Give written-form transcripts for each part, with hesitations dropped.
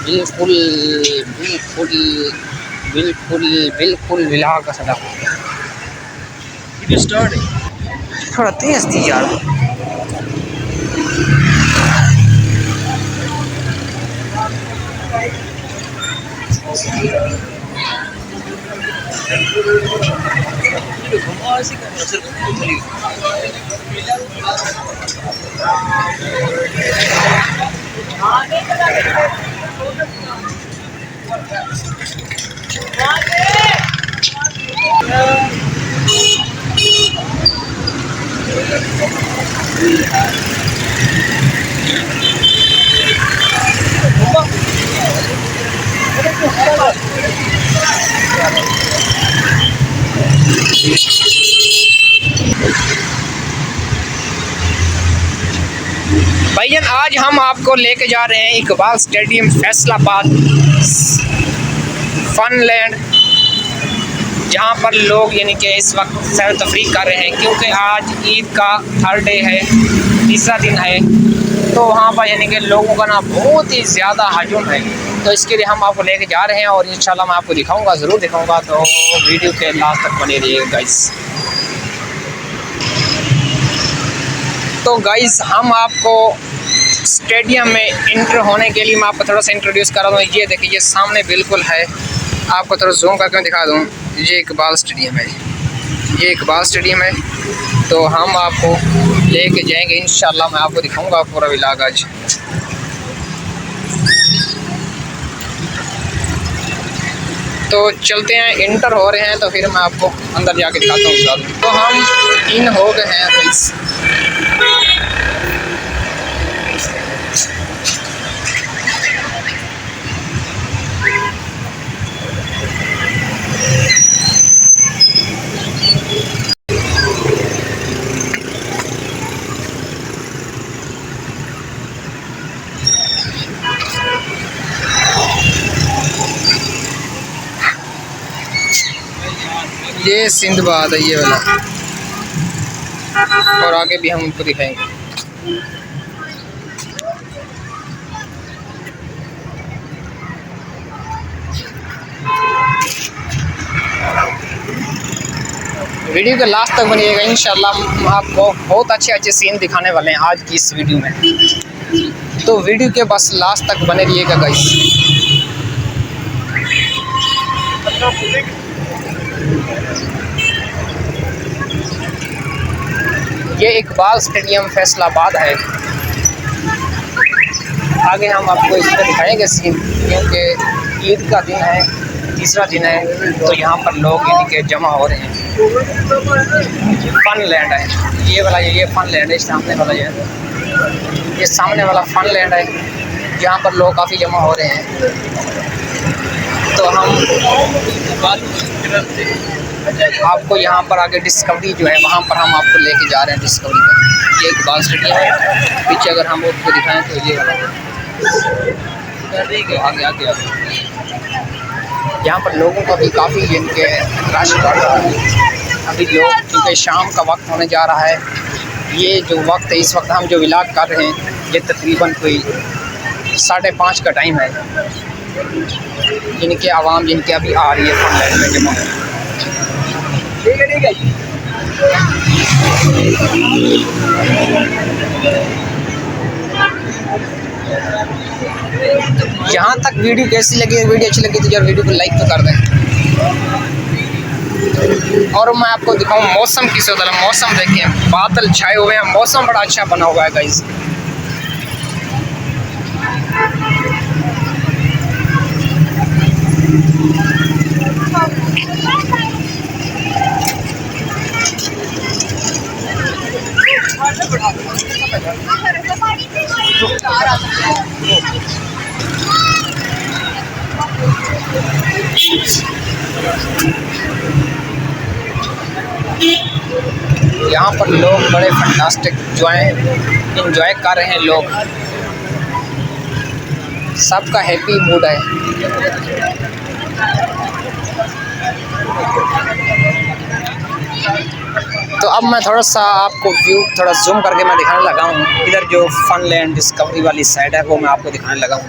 बिल्कुल बिल्कुल बिल्कुल बिल्कुल विला का सदा थोड़ा तेज थी यार। भाईजान आज हम आपको लेके जा रहे हैं इकबाल स्टेडियम फैसलाबाद फनलैंड, जहां पर लोग यानी कि इस वक्त सैर तफरीक कर रहे हैं क्योंकि आज ईद का थर्ड डे है, तीसरा दिन है। तो वहां पर यानी कि लोगों का ना बहुत ही ज़्यादा हजूम है। तो इसके लिए हम आपको लेके जा रहे हैं और इंशाल्लाह मैं आपको दिखाऊंगा, ज़रूर दिखाऊंगा। तो वीडियो के लास्ट तक बने रहिएगा गाइस। तो गाइस हम आपको स्टेडियम में इंटर होने के लिए मैं आपको थोड़ा सा इंट्रोड्यूस करा दूँ। ये देखिए, ये सामने बिल्कुल है, आपको थोड़ा जूम करके मैं दिखा दूँ। ये इकबाल स्टेडियम है, ये इकबाल स्टेडियम है। तो हम आपको लेके जाएंगे इंशाल्लाह, मैं आपको दिखाऊंगा पूरा विलाग आज। तो चलते हैं, इंटर हो रहे हैं तो फिर मैं आपको अंदर जाके दिखाता हूँ। तो हम इन हो गए हैं गाइस। ये सिंधबाद है ये वाला, और आगे भी हम उनको दिखाएंगे। वीडियो के लास्ट तक बनिएगा, इंशाल्लाह हम आपको बहुत अच्छे अच्छे सीन दिखाने वाले हैं आज की इस वीडियो में। तो वीडियो के बस लास्ट तक बने रहिएगा गाइस। ये इकबाल स्टेडियम फैसलाबाद है। आगे हम आपको इस पर दिखाएंगे सीन, क्योंकि ईद का दिन है, तीसरा दिन है। तो यहाँ पर लोग यानी कि जमा हो रहे हैं। फनलैंड है ये वाला, ये फनलैंड है सामने वाला, ये सामने वाला फनलैंड है जहाँ पर लोग काफ़ी जमा हो रहे हैं। तो हम आपको यहाँ पर आगे डिस्कवरी जो है वहाँ पर हम आपको लेके जा रहे हैं, डिस्कवरी पर। ये इकबाल स्टेडियम है, पीछे अगर हम आपको दिखाएं तो ये वाला आगे आगे यहाँ पर लोगों का भी काफ़ी जिनके रश बढ़ रहा है। अभी लोग, क्योंकि शाम का वक्त होने जा रहा है, ये जो वक्त है इस वक्त हम जो विलाग कर रहे हैं ये तकरीबन कोई 5:30 का टाइम है। जिनके आवाम जिनके अभी आ रही है फनलैंड में जमा। ठीक है जहाँ तक वीडियो कैसी लगी, वीडियो अच्छी लगी तो यार वीडियो को लाइक तो कर दें। और मैं आपको दिखाऊं मौसम किस होता है। मौसम देखें, बादल छाए हुए हैं, मौसम बड़ा अच्छा बना हुआ है गाइस। यहाँ पर लोग बड़े फैंटास्टिक इंजॉय कर रहे हैं। लोग सबका हैप्पी मूड है। तो अब मैं थोड़ा सा आपको व्यू थोड़ा जूम करके मैं दिखाने लगा हूँ। इधर जो फनलैंड डिस्कवरी वाली साइड है वो मैं आपको दिखाने लगा हूँ।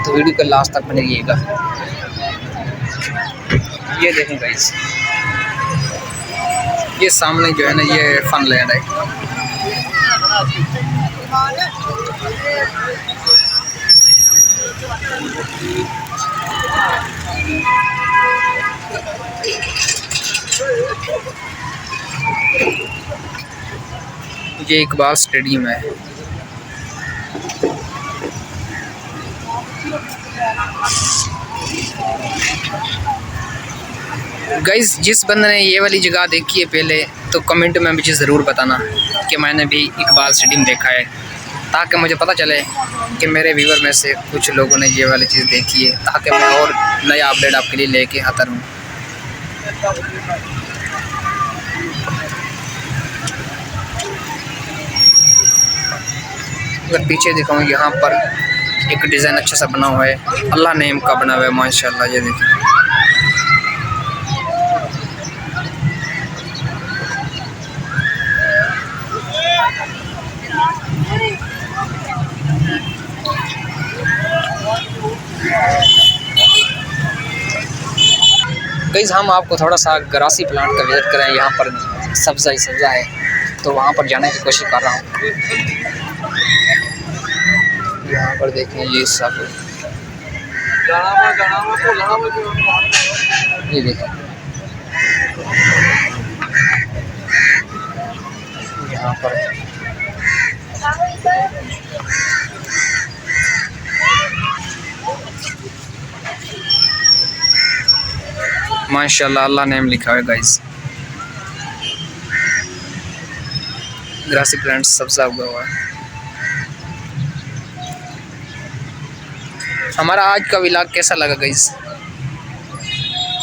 तो वीडियो को लास्ट तक बने रहिएगा। ये देखें गाइस, ये सामने जो है ना ये फन लैंड है। ये इकबाल स्टेडियम है। गाइस, जिस बंदे ने ये वाली जगह देखी है पहले, तो कमेंट में मुझे ज़रूर बताना कि मैंने भी इकबाल स्टेडियम देखा है, ताकि मुझे पता चले कि मेरे व्यूवर में से कुछ लोगों ने ये वाली चीज़ देखी है, ताकि मैं और नया अपडेट आपके लिए लेके आता रहूँ। अगर पीछे दिखाऊँ, यहाँ पर एक डिज़ाइन अच्छा सा बना हुआ है, अल्लाह नेम का बना हुआ है माशाल्लाह। ये देखिए, गाइस हम आपको थोड़ा सा ग्रासी प्लांट का विजिट करें। यहाँ पर सब्ज़ा ही सब्ज़ा है, तो वहाँ पर जाने की कोशिश कर रहा हूँ। यहाँ पर देखें ये सब, ये देखें यहाँ पर माशाल्लाह अल्लाह नेम लिखा है गाइस। ग्रासी प्लांट सब्ज़ा उगा हुआ है। हमारा आज का व्लॉग कैसा लगा गाइस?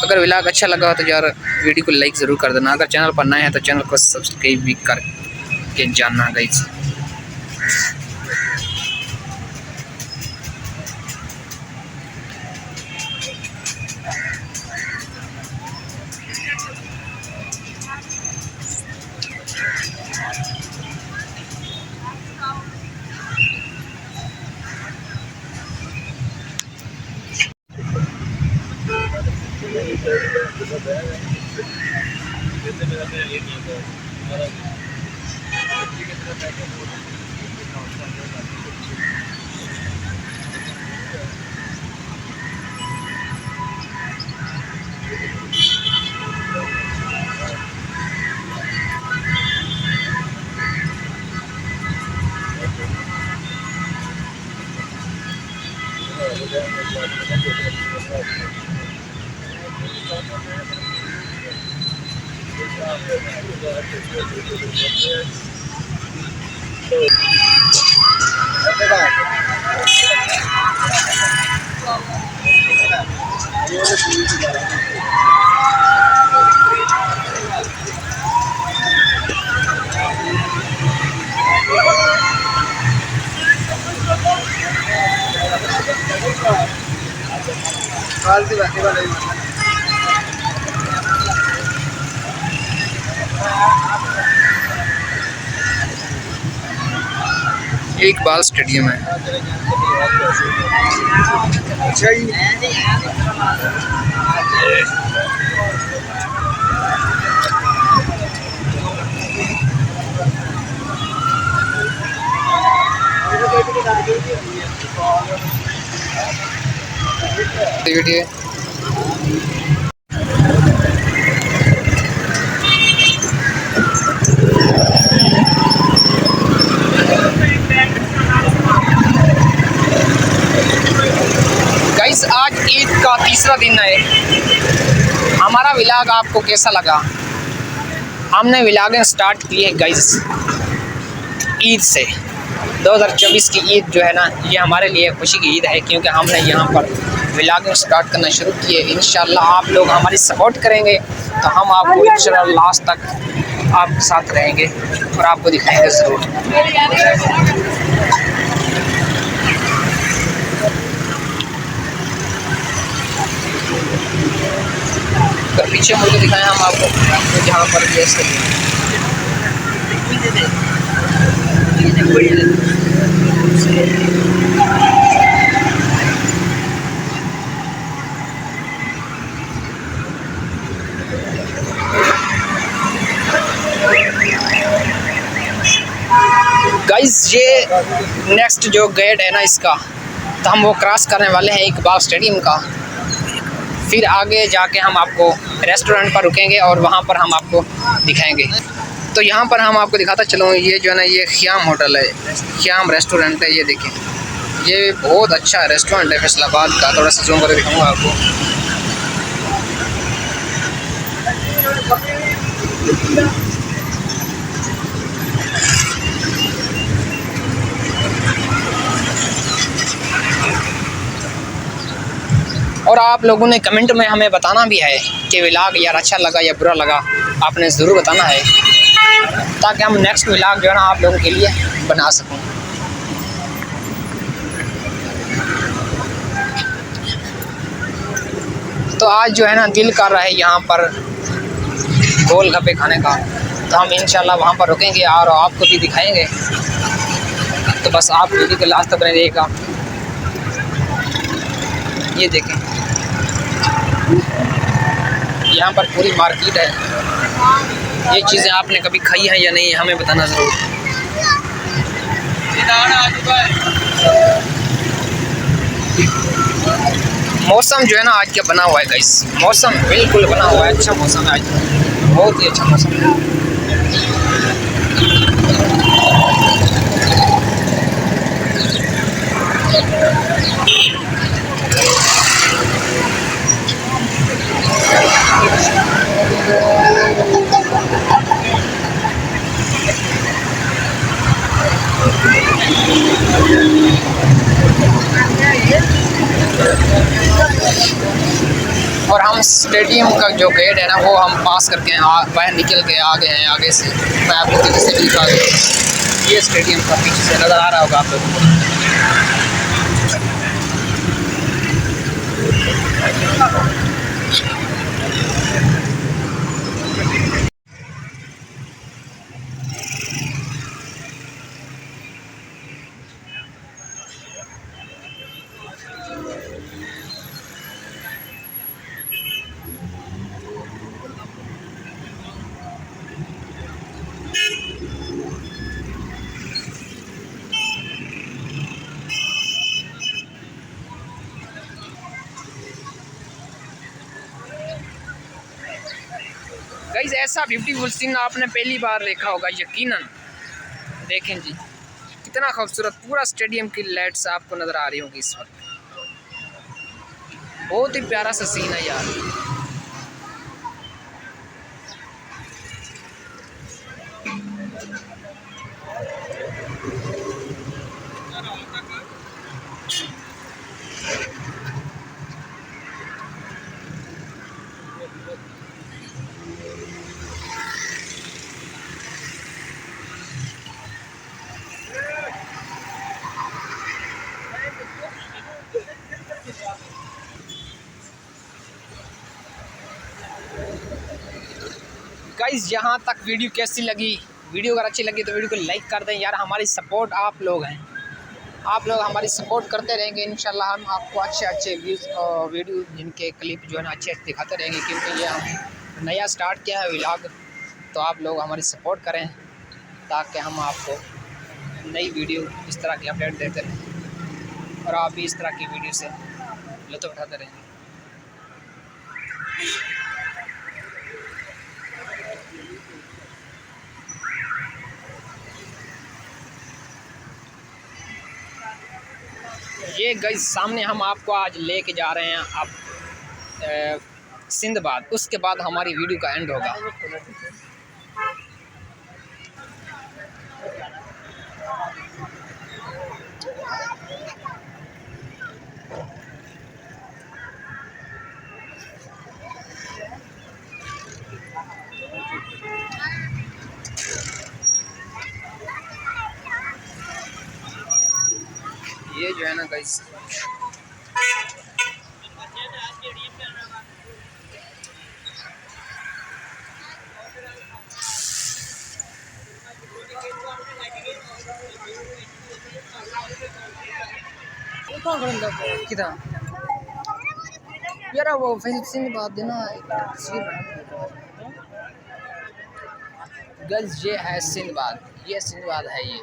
अगर व्लॉग अच्छा लगा हो तो यार वीडियो को लाइक ज़रूर कर देना। अगर चैनल पर नए हैं तो चैनल को सब्सक्राइब भी करके जानना गाइस। ये इकबाल स्टेडियम है। वीडियो गाइस, आज ईद का तीसरा दिन है। हमारा व्लॉग आपको कैसा लगा? हमने व्लॉगिंग स्टार्ट की है गाइस ईद से। 2024 की ईद जो है ना, ये हमारे लिए खुशी की ईद है, क्योंकि हमने यहाँ पर व्लॉगिंग स्टार्ट करना शुरू किए। इंशाल्लाह आप लोग हमारी सपोर्ट करेंगे तो हम आपको इंशाल्लाह लास्ट तक आपके साथ रहेंगे और आपको दिखाएंगे ज़रूर। तो पीछे मुझे दिखाएं हम आपको, जहाँ पर गाइस ये नेक्स्ट जो गेट है ना इसका, तो हम वो क्रॉस करने वाले हैं इकबाल स्टेडियम का। फिर आगे जाके हम आपको रेस्टोरेंट पर रुकेंगे और वहाँ पर हम आपको दिखाएंगे। तो यहाँ पर हम आपको दिखाता चलो, ये जो है ना ये ख़याम होटल है, ख़याम रेस्टोरेंट है। ये देखें, ये बहुत अच्छा रेस्टोरेंट है फैसलाबाद का। थोड़ा सा जूम करके दिखाऊँगा आपको। और आप लोगों ने कमेंट में हमें बताना भी है कि व्लॉग यार अच्छा लगा या बुरा लगा, आपने ज़रूर बताना है, ताकि हम नेक्स्ट व्लॉग जो है ना आप लोगों के लिए बना सकूं। तो आज जो है ना दिल कर रहा है यहाँ पर गोलगप्पे खाने का, तो हम इंशाल्लाह वहाँ पर रुकेंगे और आपको भी दिखाएंगे। तो बस आप वीडियो के लास्ट तक बने रहिएगा। ये देखें, यहाँ पर पूरी मार्केट है। ये चीज़ें आपने कभी खाई हैं या नहीं, हमें बताना ज़रूर। मौसम जो है ना आज क्या बना हुआ है गाइस, मौसम बिल्कुल बना हुआ है, अच्छा मौसम है आज, बहुत ही अच्छा मौसम है। और हम स्टेडियम का जो गेट है ना वो हम पास करके बाहर निकल के आ गए हैं आगे से। मैं आपको पीछे से भी दिखा दूँ, ये स्टेडियम का पीछे से नज़र आ रहा होगा आप लोगों को। गाइस ऐसा ब्यूटीफुल सीन आपने पहली बार देखा होगा यकीनन। देखें जी कितना खूबसूरत पूरा स्टेडियम की लाइट्स आपको नज़र आ रही होगी इस वक्त। बहुत ही प्यारा सा सीन है यार। गाइस यहाँ तक वीडियो कैसी लगी, वीडियो अगर अच्छी लगी तो वीडियो को लाइक कर दें यार। हमारी सपोर्ट आप लोग हैं, आप लोग हमारी सपोर्ट करते रहेंगे। इंशाल्लाह हम आपको अच्छे अच्छे वीडियो जिनके क्लिप जो है ना अच्छे दिखाते रहेंगे, क्योंकि ये हम नया स्टार्ट किया है व्लॉग। तो आप लोग हमारी सपोर्ट करें ताकि हम आपको नई वीडियो इस तरह की अपडेट देते रहें और आप भी इस तरह की वीडियो से लुत्फ़ उठाते रहेंगे। ये गाइस सामने हम आपको आज लेके जा रहे हैं अब सिंदबाद, उसके बाद हमारी वीडियो का एंड होगा। ये जो है ना गाइस कितना यार वो सिंह बात देना गाइस, ये है सिंदबाद, ये सिंदबाद है ये।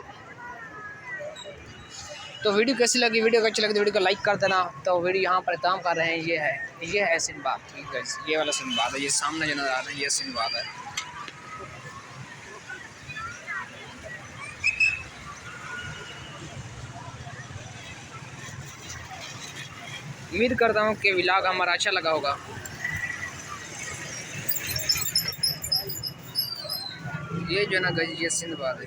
तो वीडियो कैसी लगी, वीडियो अच्छी लगी तो वीडियो को लाइक कर देना। तो वीडियो यहाँ पर काम कर रहे हैं, ये है सिंबाद, ठीक है, ये वाला सिंबाद है, ये सामने जो नजर आ रहा है ये सिंबाद है। उम्मीद करता हूँ कि व्लॉग हमारा अच्छा लगा होगा। ये जो ना गाइस ये सिंबाद है।